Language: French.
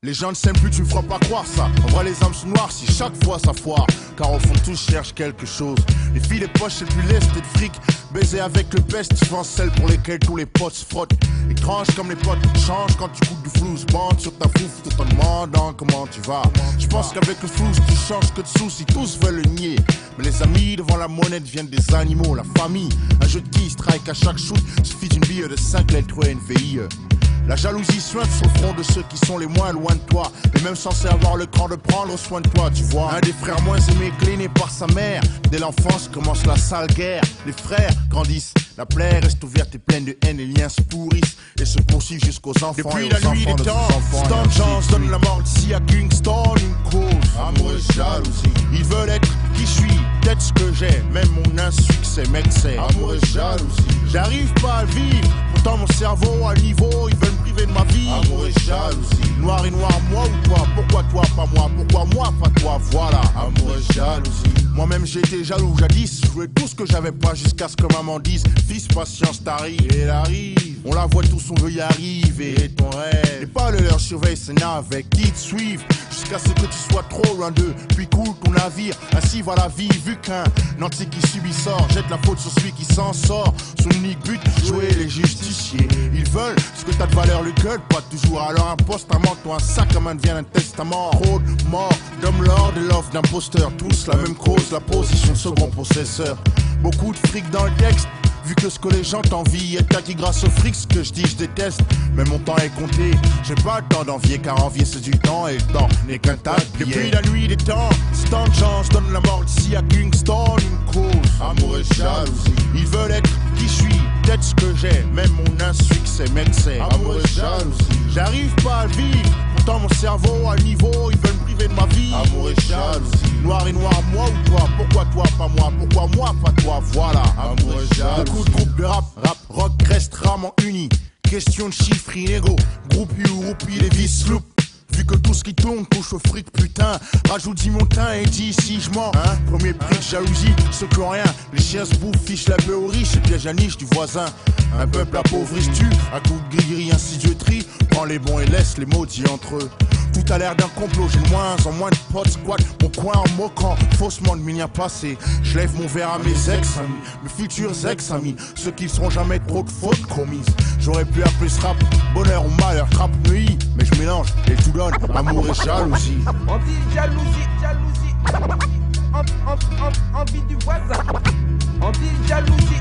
Les gens ne s'aiment plus, tu me feras pas croire ça. En vrai les âmes sont noires si chaque fois ça foire. Car au fond tous cherchent quelque chose. Les filles, les poches, c'est plus lest et de fric. Baiser avec le peste, souvent celles pour lesquelles tous les potes se frottent. Étrange comme les potes changent quand tu coupes du flouze. Bande sur ta fouf tout en demandant comment tu vas. Je pense qu'avec le flouze tu changes que de soucis, tous veulent le nier. Mais les amis devant la monnaie deviennent des animaux. La famille, un jeu de qui strike à chaque shoot. Suffit d'une bille de 5 lettres et une VIE. La jalousie suinte sur le front de ceux qui sont les moins loin de toi. Mais même censés avoir le cran de prendre soin de toi, tu vois. Un des frères moins aimés, cléné par sa mère. Dès l'enfance commence la sale guerre. Les frères grandissent, la plaie reste ouverte et pleine de haine. Les liens se pourrissent et se poursuivent jusqu'aux enfants. Depuis la nuit des temps, Stan Chance donne la mort d'ici à Kingston. Une cause, amour et jalousie. Ils veulent être qui je suis, peut-être ce que j'ai. Même mon insuccès m'excès. Amour et jalousie. J'arrive pas à vivre, pourtant mon cerveau à niveau. Ils veulent me priver de ma vie. Amour et jalousie. Noir et noir, moi ou toi? Pourquoi toi pas moi? Pourquoi moi pas toi? Voilà. Amour et jalousie. Moi-même j'ai été jaloux jadis. Je voulais tout ce que j'avais pas jusqu'à ce que maman dise: fils, patience, t'arrive. Et elle arrive. On la voit tous, on veut y arriver. Et ton rêve, et pas le leur surveille ses navets qui te suivent jusqu'à ce que tu sois trop loin d'eux. Puis coule ton navire, ainsi va la vie. Vu qu'un nanti qui subit sort, jette la faute sur celui qui s'en sort. Son unique but, jouer les justiciers. Ils veulent ce que t'as de valeur, le gueule, pas toujours. Alors un poste, un manteau, un sac à main devient un testament. Trop de morts, d'hommes lords et l'offre d'imposteurs. Tous la même cause, la position de second possesseur. Beaucoup de fric dans le texte. Vu que ce que les gens t'envient est acquis grâce au fric, ce que je dis je déteste. Mais mon temps est compté, j'ai pas le temps d'envier. Car envier c'est du temps et le temps n'est qu'un tas de billets. Depuis la nuit des temps, Stan Chance donne la mort d'ici à Kingston. Une cause, amour et jalousie. Ils veulent être qui je suis, peut-être ce que j'ai. Même mon insuccès m'excès. Amour et jalousie. J'arrive pas à vivre, pourtant mon cerveau à niveau. Ils veulent me priver de ma vie. Amour et jalousie. Noir et noir, moi ou toi? Pourquoi toi pas moi? Pourquoi moi pas toi? Voilà. Amour et jalousie. Beaucoup de groupes de rap, rock restent rarement unis. Question de chiffres inégaux, groupe ou roupie, les vis loupes. Vu que tout ce qui tourne touche au fric, putain. Rajoute 10 montants et dis si je mens. Premier prix de jalousie, ceux qui ont rien. Les chiens se bouffent, fichent la paix aux riches et piège la niche du voisin. Un peuple appauvri-tu, à coup de gris-gris insidioterie. Prends les bons et laisse les maudits entre eux. Tout a l'air d'un complot, j'ai de moins en moins de potes squat. Mon coin en moquant, faussement de mignon passé. Je lève mon verre à mes ex-amis, mes futurs ex-amis. Ceux qui ne seront jamais trop de fautes commises. J'aurais pu appeler ce rap bonheur ou malheur, rap neuilly. Mais je mélange et tout donne amour et jalousie. On dit jalousie, jalousie. Envie du voisin. On dit jalousie.